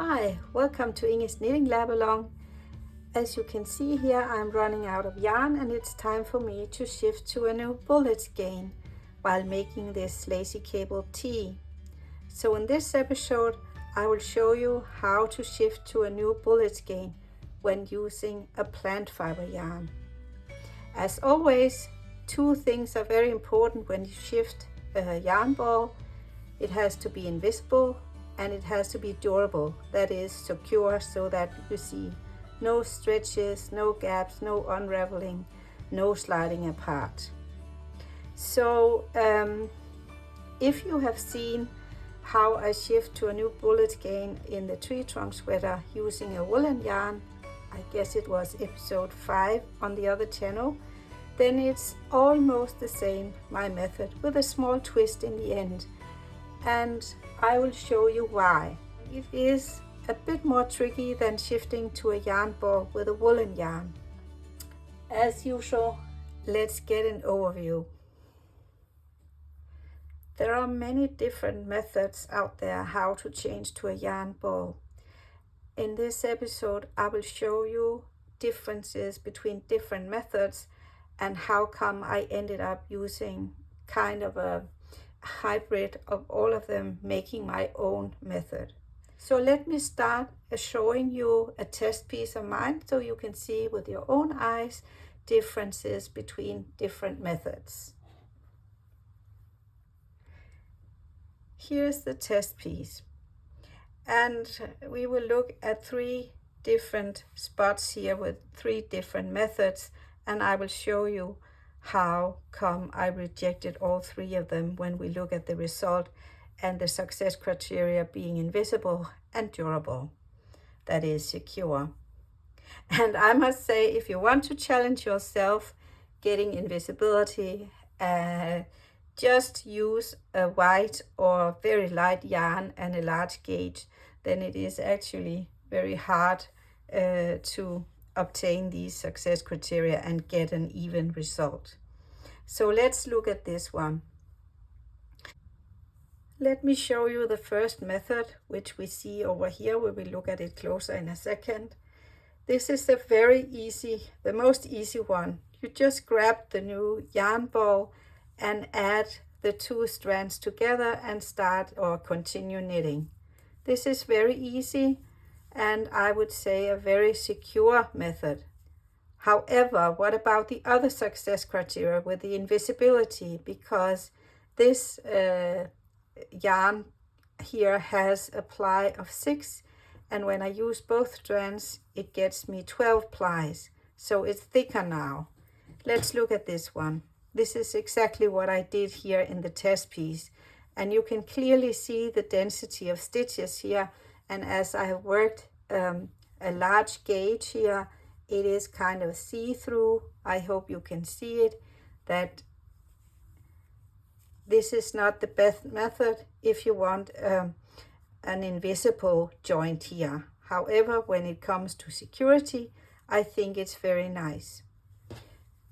Hi, welcome to Inge's Knitting Lab Along. As you can see here, I'm running out of yarn and it's time for me to shift to a new bullet skein while making this lacy cable tee. So in this episode, I will show you how to shift to a new bullet skein when using a plant fiber yarn. As always, two things are very important when you shift a yarn ball. It has to be invisible and it has to be durable, that is secure, so that you see no stretches, no gaps, no unraveling, no sliding apart. So if you have seen how I shift to a new bullet skein in the tree trunk sweater using a woolen yarn, I guess it was episode 5 on the other channel, then it's almost the same, my method, with a small twist in the end. And I will show you why. It is a bit more tricky than shifting to a yarn ball with a woolen yarn. As usual, let's get an overview. There are many different methods out there how to change to a yarn ball. In this episode, I will show you differences between different methods and how come I ended up using kind of a hybrid of all of them, making my own method. So let me start showing you a test piece of mine so you can see with your own eyes differences between different methods. Here's the test piece, and we will look at 3 different spots here with 3 different methods, and I will show you how come I rejected all 3 of them when we look at the result and the success criteria being invisible and durable, that is secure. And I must say, if you want to challenge yourself getting invisibility, just use a white or very light yarn and a large gauge. Then it is actually very hard to obtain these success criteria and get an even result. So let's look at this one. Let me show you the first method, which we see over here. We will look at it closer in a second. This is the most easy one. You just grab the new yarn ball and add the 2 strands together and start or continue knitting. This is very easy and I would say a very secure method. However, what about the other success criteria with the invisibility? Because this yarn here has a ply of 6, and when I use both strands, it gets me 12 plies. So it's thicker now. Let's look at this one. This is exactly what I did here in the test piece. And you can clearly see the density of stitches here. And as I have worked a large gauge here, it is kind of see-through. I hope you can see it, that this is not the best method if you want an invisible joint here. However, when it comes to security, I think it's very nice.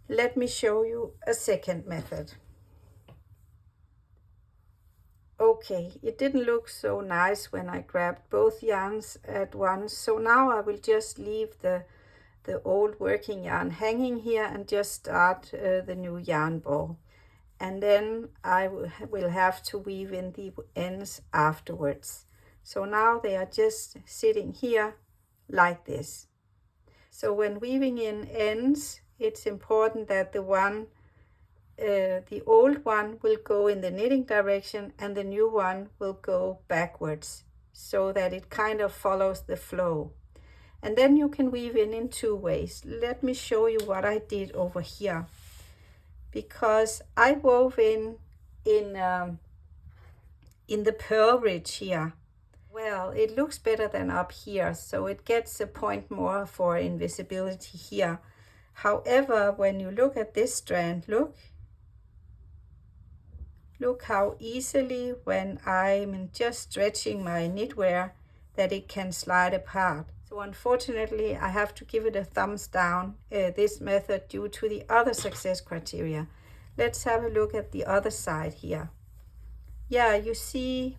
Let me show you a second method. Okay, it didn't look so nice when I grabbed both yarns at once, so now I will just leave the old working yarn hanging here and just start the new yarn ball. And then I will have to weave in the ends afterwards. So now they are just sitting here like this. So when weaving in ends, it's important that the old one will go in the knitting direction and the new one will go backwards, so that it kind of follows the flow. And then you can weave in 2 ways. Let me show you what I did over here. Because I wove in the purl ridge here. Well, it looks better than up here, so it gets a point more for invisibility here. However, when you look at this strand, look how easily, when I'm just stretching my knitwear, that it can slide apart. So unfortunately, I have to give it a thumbs down, this method, due to the other success criteria. Let's have a look at the other side here. Yeah, you see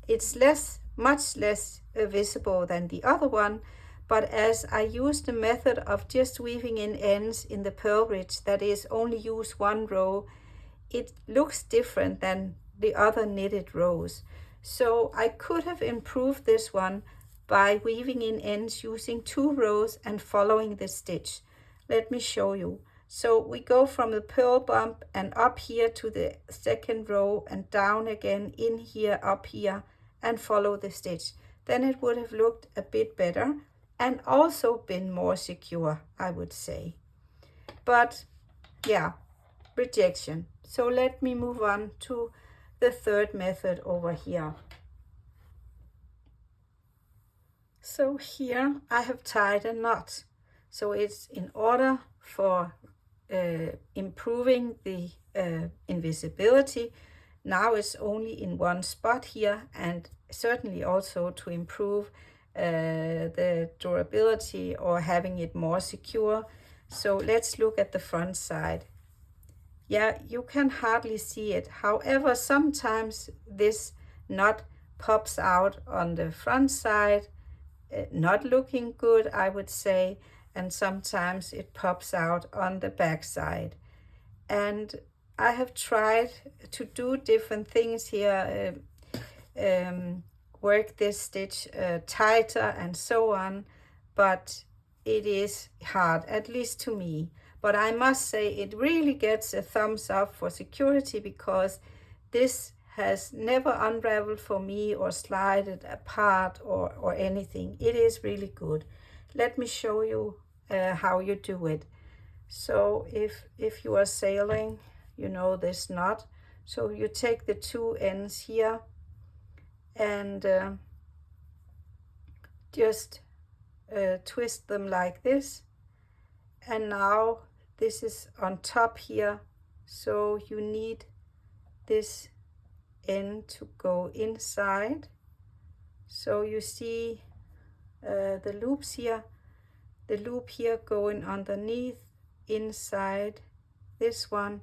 it's less much less visible than the other one, but as I use the method of just weaving in ends in the purl ridge, that is only use one row, it looks different than the other knitted rows. So I could have improved this one by weaving in ends using 2 rows and following the stitch. Let me show you. So we go from the purl bump and up here to the second row and down again, in here, up here, and follow the stitch. Then it would have looked a bit better and also been more secure, I would say. But yeah, rejection. So let me move on to the third method over here. So here I have tied a knot. So it's in order for improving the invisibility. Now it's only in one spot here, and certainly also to improve the durability or having it more secure. So let's look at the front side. Yeah, you can hardly see it. However, sometimes this knot pops out on the front side, not looking good, I would say, and sometimes it pops out on the back side. And I have tried to do different things here, work this stitch tighter and so on, but it is hard, at least to me. But I must say it really gets a thumbs up for security, because this has never unraveled for me or slided apart or anything. It is really good. Let me show you how you do it. So if you are sailing, you know this knot. So you take the 2 ends here and just twist them like this. And now this is on top here, so you need this end to go inside. So you see the loops here, the loop here going underneath inside this one,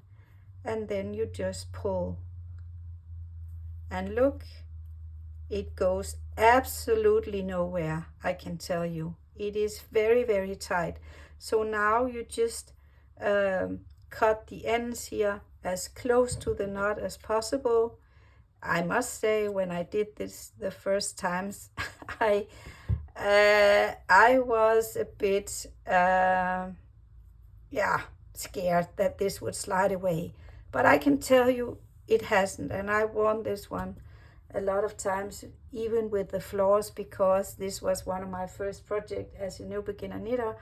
and then you just pull. And look, it goes absolutely nowhere, I can tell you. It is very, very tight. So now you just cut the ends here as close to the knot as possible. I must say, when I did this the first times, I was a bit scared that this would slide away. But I can tell you it hasn't, and I've worn this one a lot of times, even with the flaws, because this was one of my first projects as a new beginner knitter.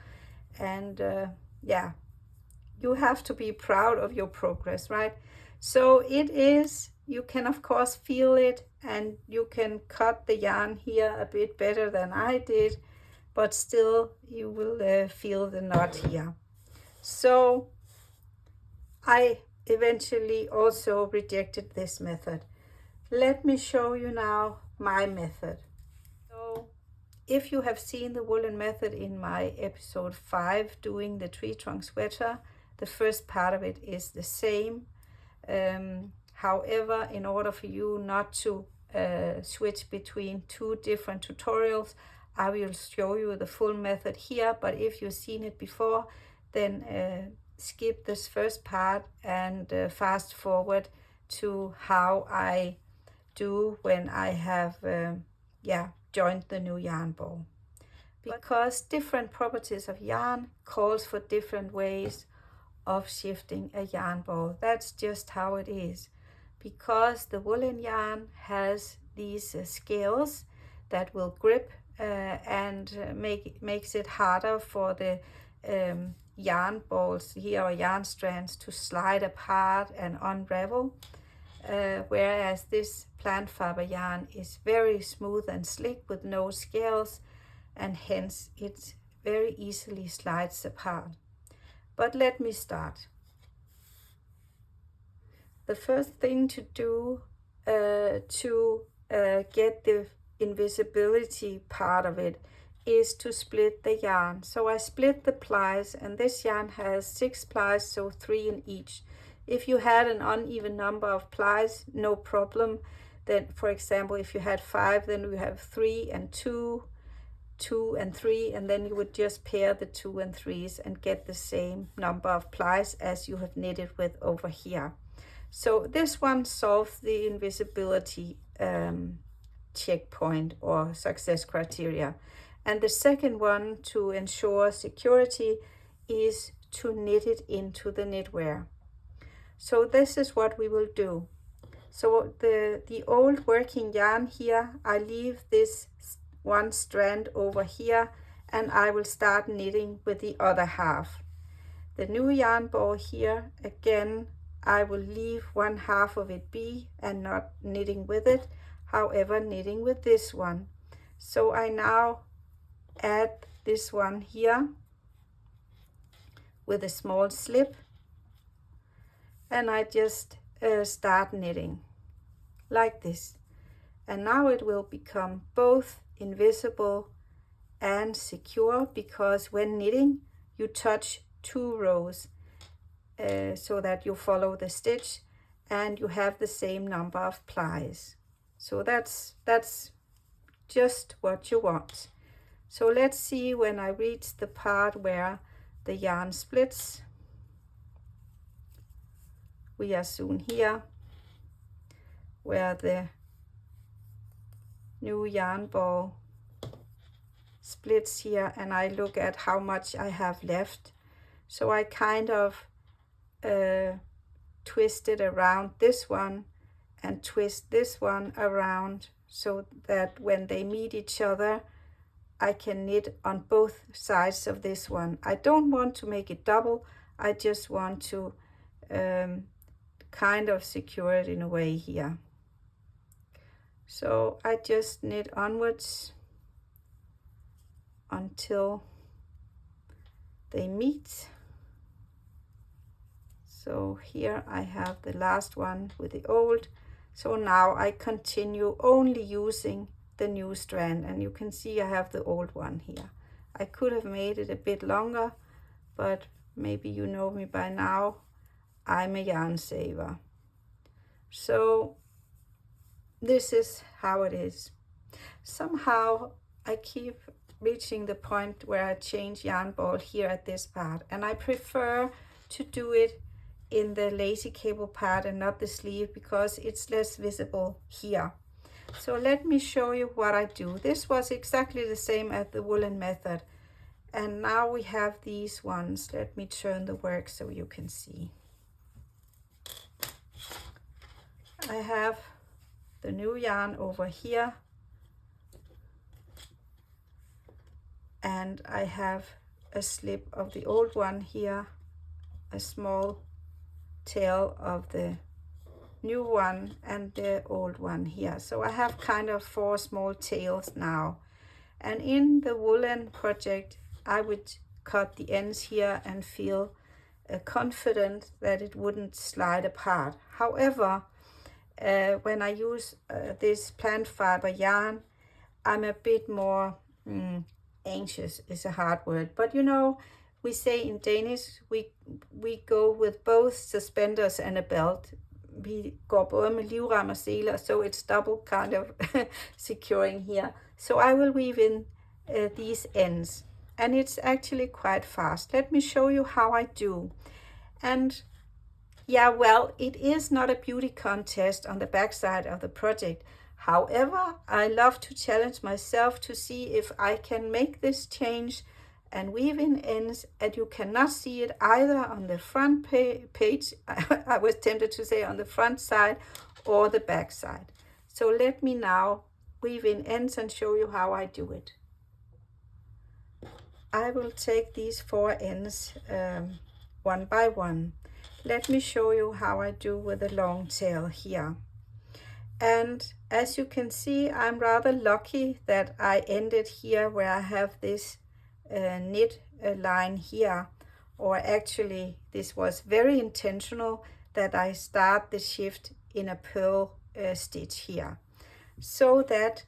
And you have to be proud of your progress, right? So it is, you can of course feel it, and you can cut the yarn here a bit better than I did, but still you will feel the knot here. So I eventually also rejected this method. Let me show you now my method. So if you have seen the woolen method in my episode 5, doing the tree trunk sweater, the first part of it is the same. However, in order for you not to switch between 2 different tutorials, I will show you the full method here. But if you've seen it before, then skip this first part and fast forward to how I do when I have joined the new yarn ball. Because different properties of yarn calls for different ways of shifting a yarn ball. That's just how it is. Because the woolen yarn has these scales that will grip and makes it harder for the yarn balls here, or yarn strands, to slide apart and unravel. Whereas this plant fiber yarn is very smooth and slick with no scales, and hence it very easily slides apart. But let me start. The first thing to do to get the invisibility part of it is to split the yarn. So I split the plies, and this yarn has 6 plies, so 3 in each. If you had an uneven number of plies, no problem. then, for example, if you had 5, then you have 3 and 2, 2 and 3, and then you would just pair the 2 and 3s and get the same number of plies as you have knitted with over here. So this one solves the invisibility checkpoint or success criteria. And the second one, to ensure security, is to knit it into the knitwear. So this is what we will do. So the old working yarn here, I leave this one strand over here, and I will start knitting with the other half. The new yarn ball here, again, I will leave one half of it be and not knitting with it, however knitting with this one. So I now add this one here with a small slip, and I just start knitting like this. And now it will become both invisible and secure, because when knitting you touch 2 rows so that you follow the stitch and you have the same number of plies. So that's just what you want. So let's see when I reach the part where the yarn splits. We are soon here, where the new yarn ball splits here, and I look at how much I have left. So I kind of twist it around this one and twist this one around, so that when they meet each other, I can knit on both sides of this one. I don't want to make it double, I just want to kind of secure it in a way here. So I just knit onwards until they meet. So here I have the last one with the old. So now I continue only using the new strand, and you can see I have the old one here. I could have made it a bit longer, but maybe you know me by now, I'm a yarn saver. So this is how it is. Somehow I keep reaching the point where I change yarn ball here at this part, and I prefer to do it in the lacy cable part and not the sleeve, because it's less visible here. So let me show you what I do. This was exactly the same as the woolen method, and now we have these ones. Let me turn the work so you can see. I have the new yarn over here, and I have a slip of the old one here, a small tail of the new one, and the old one here. So I have kind of 4 small tails now. And in the woolen project, I would cut the ends here and feel confident that it wouldn't slide apart. However, when I use this plant fiber yarn, I'm a bit more anxious, is a hard word, but you know, we say in Danish, we go with both suspenders and a belt. Vi går både med livrem og seler, so it's double kind of securing here. So I will weave in these ends, and it's actually quite fast. Let me show you how I do. And yeah, well, it is not a beauty contest on the backside of the project. However, I love to challenge myself to see if I can make this change and weave in ends, and you cannot see it either on the front page, I was tempted to say on the front side, or the back side. So let me now weave in ends and show you how I do it. I will take these 4 ends one by one. Let me show you how I do with the long tail here. And as you can see, I'm rather lucky that I ended here where I have this knit line here, or actually this was very intentional that I start the shift in a purl stitch here, so that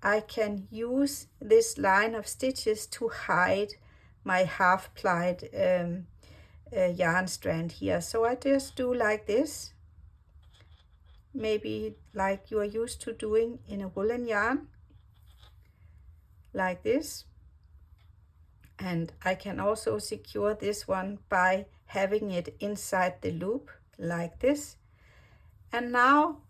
I can use this line of stitches to hide my half plied yarn strand here. So I just do like this, maybe like you are used to doing in a woolen yarn, like this. And I can also secure this one by having it inside the loop, like this. And now,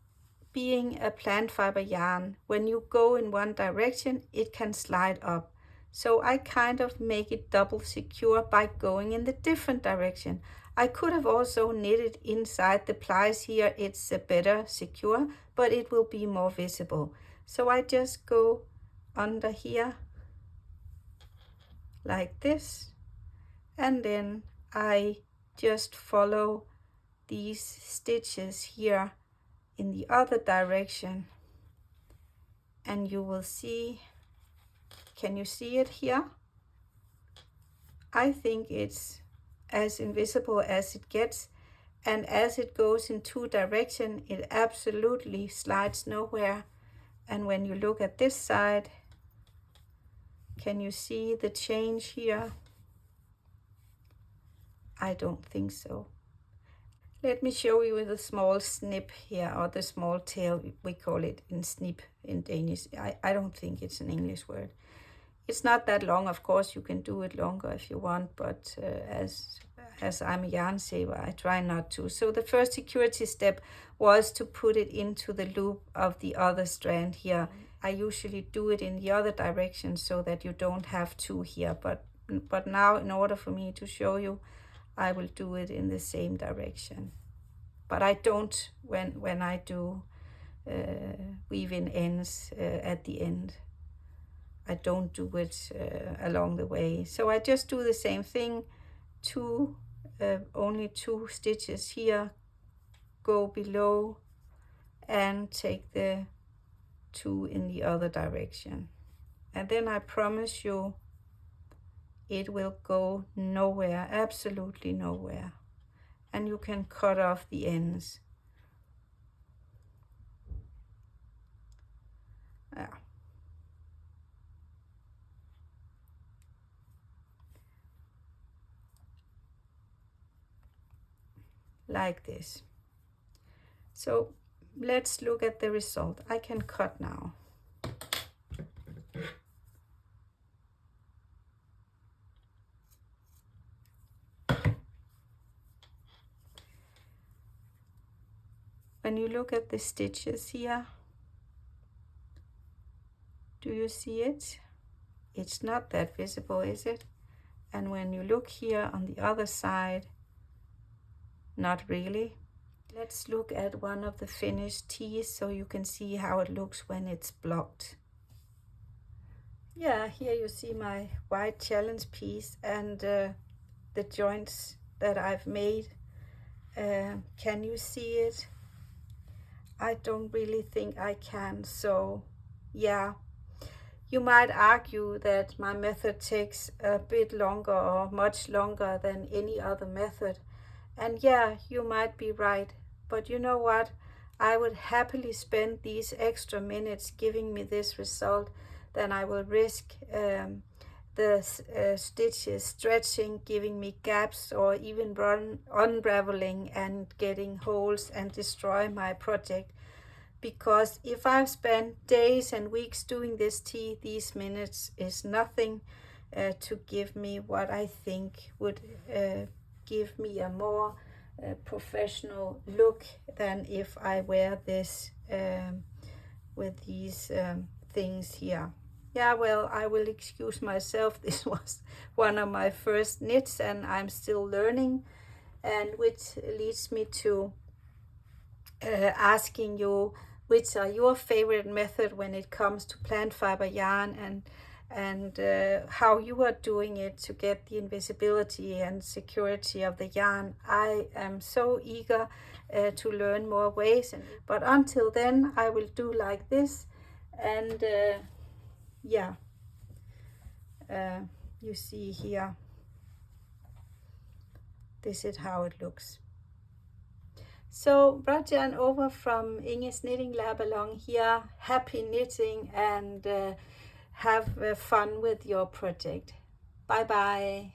being a plant fiber yarn, when you go in one direction, it can slide up. So I kind of make it double secure by going in the different direction. I could have also knitted inside the plies here. It's a better secure, but it will be more visible. So I just go under here like this, and then I just follow these stitches here in the other direction, and you will see, can you see it here? I think it's as invisible as it gets, and as it goes in two directions, it absolutely slides nowhere. And when you look at this side, can you see the change here? I don't think so. Let me show you the small snip here, or the small tail, we call it in snip in Danish. I don't think it's an English word. It's not that long, of course, you can do it longer if you want, but as I'm a yarn saver, I try not to. So the first security step was to put it into the loop of the other strand here. I usually do it in the other direction so that you don't have two here, but now, in order for me to show you, I will do it in the same direction. But I don't when I do weave in ends at the end. I don't do it along the way. So I just do the same thing, only 2 stitches here, go below and take the 2 in the other direction. And then I promise you, it will go nowhere, absolutely nowhere. And you can cut off the ends. Yeah. Like this. So let's look at the result. I can cut now. When you look at the stitches here, do you see it? It's not that visible, is it? And when you look here on the other side, not really. Let's look at one of the finished tees so you can see how it looks when it's blocked. Yeah, here you see my white challenge piece and the joints that I've made. Can you see it? I don't really think I can, so yeah. You might argue that my method takes a bit longer or much longer than any other method. And yeah, you might be right. But you know what? I would happily spend these extra minutes giving me this result than I will risk the stitches stretching, giving me gaps, or even unraveling and getting holes and destroy my project. Because if I've spent days and weeks doing this tee, these minutes is nothing to give me what I think would give me a more professional look than if I wear this with these things here. Yeah, well, I will excuse myself. This was one of my first knits and I'm still learning, and which leads me to asking you, which are your favorite method when it comes to plant fiber yarn, and how you are doing it to get the invisibility and security of the yarn. I am so eager to learn more ways, but until then I will do like this, and yeah, you see here, this is how it looks. So Rajan over from Inge's Knitting Lab along here. Happy knitting and have fun with your project. Bye bye.